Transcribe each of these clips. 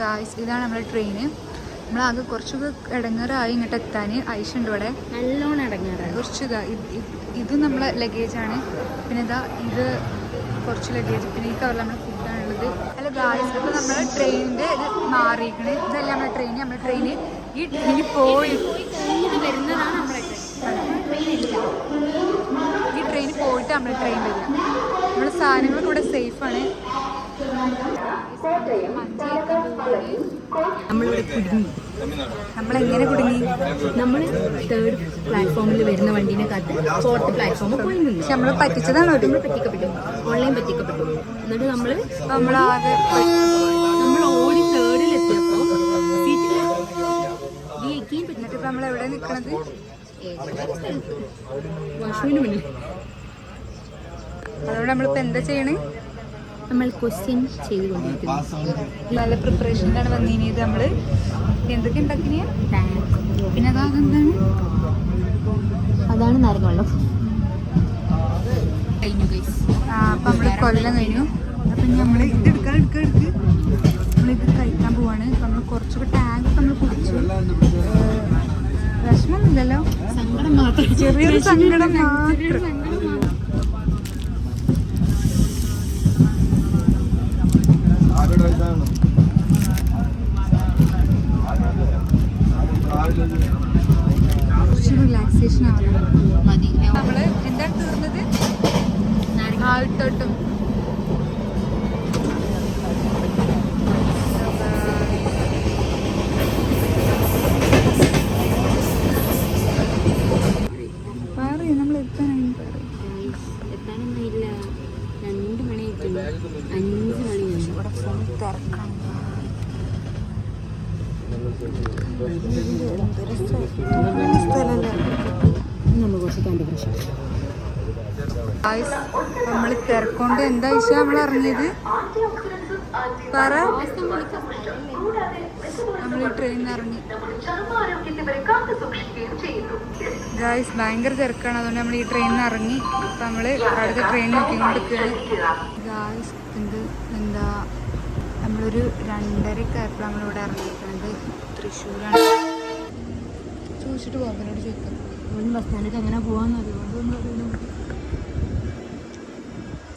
Guys, ഇതാണ് നമ്മുടെ train. നമ്മളാകെ കുറച്ചൊക്കെ ഇടങ്ങേറായി ഇങ്ങോട്ട് എത്താൻ. ഐഷ ഉണ്ട് ഇവിടെ, നല്ലോണം ഇടങ്ങേറായി. കുറച്ച് ഇത് നമ്മളെ ലഗേജാണ്. പിന്നെ ഇത് കുറച്ച് ലഗേജ്. പിന്നെ ഈ കവറിൽ നമ്മുടെ ഫുഡാണുള്ളത്. അല്ല ഗായ്സ്, അപ്പോൾ നമ്മുടെ ട്രെയിനിൻ്റെ ഇത് മാറിയിരിക്കണേ. ഇതല്ല നമ്മുടെ ട്രെയിന്. ഈ ട്രെയിനിൽ പോയി വരുന്നതാണ് നമ്മുടെ ഈ ട്രെയിൻ പോയിട്ട് നമ്മുടെ ട്രെയിൻ വരിക. നമ്മുടെ സാധനങ്ങളൊക്കെ ഇവിടെ സേഫാണ്. നമ്മളിവിടെ കുടുങ്ങി. നമ്മളെങ്ങനെ കുടുങ്ങി? നമ്മൾ 3rd പ്ലാറ്റ്ഫോമിൽ വരുന്ന വണ്ടീനെ കാത്ത് 4th പ്ലാറ്റ്ഫോമിൽ പോയി നിന്ന്. പക്ഷെ നമ്മൾ പറ്റിച്ചതാണോ? നമ്മൾ പറ്റിക്കപ്പെട്ടു, ഓൺലൈൻ പറ്റിക്കപ്പെട്ടു. എന്നിട്ട് നമ്മൾ ഓടി 3rd എത്തിയപ്പോൾ സീറ്റിൽ എന്നിട്ട് നമ്മൾ എവിടെ നിൽക്കണത്? വാഷ്റൂമിന് മുന്നിൽ. അതുകൊണ്ട് നമ്മളിപ്പോൾ എന്താ ചെയ്യണേ? നമ്മൾ ക്വസ്റ്റ്യൻ ചെയ്തുകൊണ്ടിരിക്കുന്നു. നല്ല പ്രിപ്പറേഷനിലാണ് വന്നിരുന്നത്. നമ്മൾ എന്തൊക്കെ ഉണ്ടാക്കിയ? പിന്നെ അതെന്താണ്? അതാണ് നാരങ്ങവെള്ളം. കഴിഞ്ഞു ഗൈസ്. അപ്പം നമ്മൾ കൊല്ലം കഴിഞ്ഞു. അപ്പം നമ്മൾ ഇത് എടുക്കുക. നമ്മളിത് കഴിക്കാൻ പോവാണ്. അപ്പം നമ്മൾ കുറച്ചൊക്കെ ടാങ്ക് നമ്മൾ കുടിച്ചു. വിഷമമൊന്നുമില്ലല്ലോ, സങ്കടം മാത്രം, ചെറിയൊരു സങ്കടം മാത്രം. കുറച്ച് റിലാക്സേഷൻ ആവണം മതി. നമ്മള് എന്താണ് തീർന്നത്? ആൾത്തോട്ടും നമ്മൾ എത്താനൊന്നുമില്ല. 2 മണിയായിട്ടുണ്ട്. 5 മണിയാണ്. ഇവിടെ ഫോൺ തിരക്കണം. നമ്മൾ കുറച്ച് കണ്ടു പ്രശ്നം. നമ്മൾ തിരക്കൊണ്ട് എന്താ വെച്ചാൽ നമ്മൾ ഇറങ്ങിയത് പറ. നമ്മൾ ഈ ട്രെയിനിൽ ഇറങ്ങി ഗായ്സ്, ഭയങ്കര തിരക്കാണ്. അതുകൊണ്ട് നമ്മൾ ഈ ട്രെയിനിൽ നിന്ന് ഇറങ്ങി. അപ്പം നമ്മൾ അടുത്ത ട്രെയിൻ നോക്കിക്കൊണ്ടിരിക്കുകയാണ് ഗായ്സ്. എന്താ നമ്മളൊരു 2:30 ആയപ്പോൾ നമ്മളിവിടെ ഇറങ്ങിയിരിക്കുന്നത് തൃശ്ശൂരാണ്. ചോദിച്ചിട്ട് പോകുന്നതിനോട് ചോദിക്കാം. ബസ് സ്റ്റാൻഡിലേക്ക് എങ്ങനെ പോകാമെന്ന് അതുകൊണ്ട്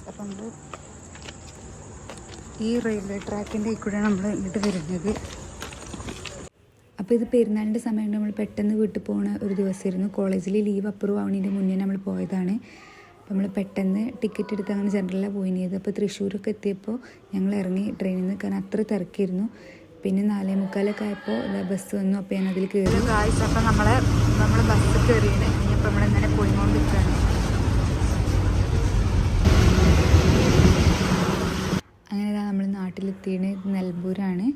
അപ്പം നമ്മൾ ഈ റെയിൽവേ ട്രാക്കിൻ്റെ കൂടെയാണ് നമ്മൾ ഇങ്ങോട്ട് വരുന്നത്. അപ്പോൾ ഇത് പെരുന്നാളിൻ്റെ സമയത്ത് നമ്മൾ പെട്ടെന്ന് വീട്ടിൽ പോകുന്ന ഒരു ദിവസമായിരുന്നു. കോളേജിൽ ലീവ് അപ്രൂവ് ആവുന്നതിൻ്റെ മുന്നേ നമ്മൾ പോയതാണ്. അപ്പോൾ നമ്മൾ പെട്ടെന്ന് ടിക്കറ്റ് എടുത്ത് അങ്ങനെ ജനറലാണ് പോയിത്. അപ്പോൾ തൃശ്ശൂരൊക്കെ എത്തിയപ്പോൾ ഞങ്ങൾ ഇറങ്ങി ട്രെയിനിൽ നിന്ന്. കാരണം അത്ര തിരക്കായിരുന്നു. പിന്നെ 4:45 ആയപ്പോൾ ബസ് വന്നു. അപ്പോൾ ഞാൻ അതിൽ കയറി ഗായ്സ്. അപ്പം നമ്മൾ ബസ് കയറിയാണ്. ഇനിയിപ്പോൾ നമ്മളിങ്ങനെ പോയിക്കൊണ്ടിരിക്കുകയാണ്. അങ്ങനെ നമ്മൾ നാട്ടിലെത്തിയത് നിലമ്പൂരാണ്.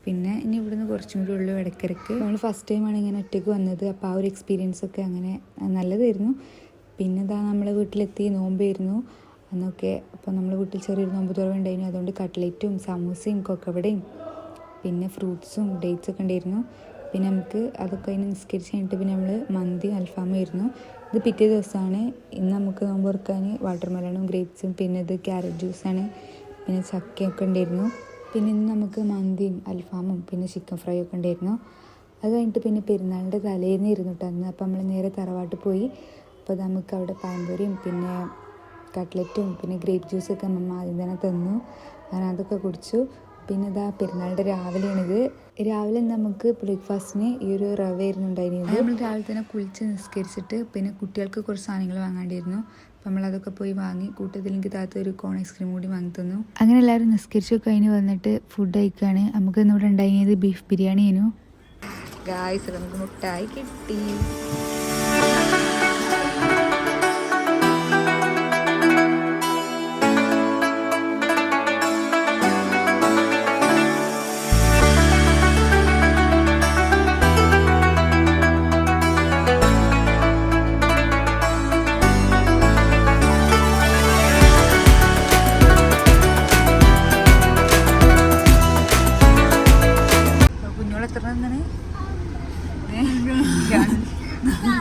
പിന്നെ ഇനി ഇവിടുന്ന് കുറച്ചും കൂടി ഉള്ളു ഇടയ്ക്കിടയ്ക്ക്. നമ്മൾ ഫസ്റ്റ് ടൈമാണ് ഇങ്ങനെ ഒറ്റയ്ക്ക് വന്നത്. അപ്പോൾ ആ ഒരു എക്സ്പീരിയൻസൊക്കെ അങ്ങനെ നല്ലതായിരുന്നു. പിന്നെ നമ്മൾ വീട്ടിലെത്തി. നോമ്പായിരുന്നു അന്നൊക്കെ. അപ്പോൾ നമ്മൾ വീട്ടിൽ ചെറിയൊരു നോമ്പ് തുറവുണ്ടായിരുന്നു. അതുകൊണ്ട് കട്ട്ലറ്റും സമൂസയും കൊക്കവടയും പിന്നെ ഫ്രൂട്ട്സും ഡേറ്റ്സൊക്കെ ഉണ്ടായിരുന്നു. പിന്നെ നമുക്ക് അതൊക്കെ അതിന് നിസ്കരിച്ച് കഴിഞ്ഞിട്ട് പിന്നെ നമ്മൾ മന്തി അൽഫാമായിരുന്നു. ഇത് പിറ്റേ ദിവസമാണ്. ഇന്ന് നമുക്ക് നോമ്പ് തുറക്കാൻ വാട്ടർ മെലണും ഗ്രേപ്സും പിന്നെ ഇത് ക്യാരറ്റ് ജ്യൂസാണ്. പിന്നെ ചക്കയൊക്കെ ഉണ്ടായിരുന്നു. പിന്നെ ഇന്ന് നമുക്ക് മന്തിയും അൽഫാമും പിന്നെ ചിക്കൻ ഫ്രൈ ഒക്കെ ഉണ്ടായിരുന്നു. അത് കഴിഞ്ഞിട്ട് പിന്നെ പെരുന്നാളിൻ്റെ തലേന്ന് ഇരുന്നിട്ട് അന്ന്. അപ്പോൾ നമ്മൾ നേരെ തറവാട്ട് പോയി. അപ്പോൾ നമുക്ക് അവിടെ പഴംപൊരിയും പിന്നെ കട്ട്ലറ്റും പിന്നെ ഗ്രേപ്പ് ജ്യൂസൊക്കെ അമ്മ ആദ്യം തന്നെ തന്നു. അങ്ങനെ അതൊക്കെ കുടിച്ചു. പിന്നെ പെരുന്നാളിൻ്റെ രാവിലെയാണിത്. രാവിലെ നമുക്ക് ബ്രേക്ക്ഫാസ്റ്റിന് ഈ ഒരു റവ ആയിരുന്നു ഉണ്ടായിരുന്നത്. നമ്മൾ രാവിലെ തന്നെ കുളിച്ച് നിസ്കരിച്ചിട്ട് പിന്നെ കുട്ടികൾക്ക് കുറച്ച് സാധനങ്ങൾ വാങ്ങാണ്ടിരുന്നു. അപ്പം നമ്മളതൊക്കെ പോയി വാങ്ങി. കൂട്ടത്തിൽ എനിക്ക് താത്ത ഒരു കോൺ ഐസ്ക്രീം കൂടി വാങ്ങി തന്നു. അങ്ങനെ എല്ലാവരും നിസ്കരിച്ചൊക്കെ കഴിഞ്ഞ് വന്നിട്ട് ഫുഡ് കഴിക്കുകയാണ്. നമുക്ക് ഇന്നിവിടെ ഉണ്ടായിരുന്നത് ബീഫ് ബിരിയാണി ആയിരുന്നു. ഗായ്സ്, നമുക്ക് മുട്ടായി കിട്ടി.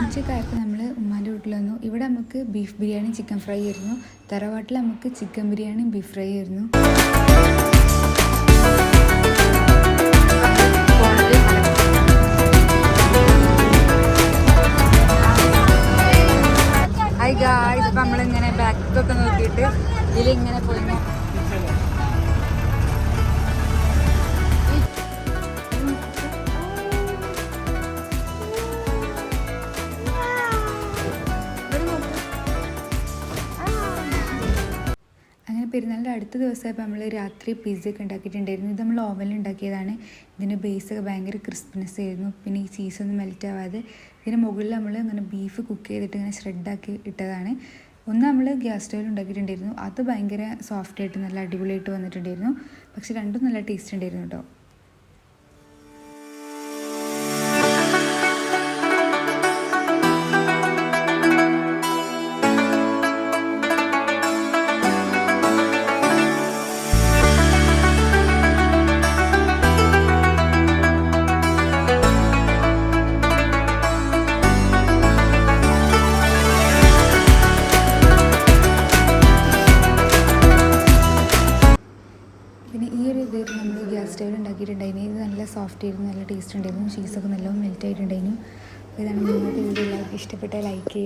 ഉച്ചക്കായപ്പോൾ നമ്മൾ ഉമ്മാൻ്റെ വീട്ടിൽ വന്നു. ഇവിടെ നമുക്ക് ബീഫ് ബിരിയാണി ചിക്കൻ ഫ്രൈ ആയിരുന്നു. തറവാട്ടിൽ നമുക്ക് ചിക്കൻ ബിരിയാണി ബീഫ് ഫ്രൈ ആയിരുന്നു. പെരുന്നാളിൻ്റെ അടുത്ത ദിവസമായപ്പോൾ നമ്മൾ രാത്രി പിസ്സയൊക്കെ ഉണ്ടാക്കിയിട്ടുണ്ടായിരുന്നു. ഇത് നമ്മൾ ഓവനിൽ ഉണ്ടാക്കിയതാണ്. ഇതിൻ്റെ ബേസൊക്കെ ഭയങ്കര ക്രിസ്പിനെസ് ആയിരുന്നു. പിന്നെ ഈ ചീസൊന്നും മെൽറ്റ് ആവാതെ ഇതിന് മുകളിൽ നമ്മൾ ഇങ്ങനെ ബീഫ് കുക്ക് ചെയ്തിട്ട് ഇങ്ങനെ ഷ്രെഡാക്കി ഇട്ടതാണ്. ഒന്ന് നമ്മൾ ഗ്യാസ് സ്റ്റൗവിൽ ഉണ്ടാക്കിയിട്ടുണ്ടായിരുന്നു. അത് ഭയങ്കര സോഫ്റ്റായിട്ട് നല്ല അടിപൊളിയായിട്ട് വന്നിട്ടുണ്ടായിരുന്നു. പക്ഷെ രണ്ടും നല്ല ടേസ്റ്റ് ഉണ്ടായിരുന്നു കേട്ടോ. പിന്നെ ഈ ഒരു ഇത് നമ്മൾ ഗ്യാസ് സ്റ്റൗവിൽ ഉണ്ടാക്കിയിട്ടുണ്ടായിരുന്നു. ഇത് നല്ല സോഫ്റ്റ് ആയിരുന്നു, നല്ല ടേസ്റ്റ് ഉണ്ടായിരുന്നു. ചീസൊക്കെ നല്ലോണം മെൽറ്റ് ആയിട്ടുണ്ടായിരുന്നു. അപ്പോൾ ഇതാണ് നിങ്ങൾക്ക് വീഡിയോ എല്ലാവർക്കും ഇഷ്ടപ്പെട്ട ലൈക്ക് ചെയ്യുക.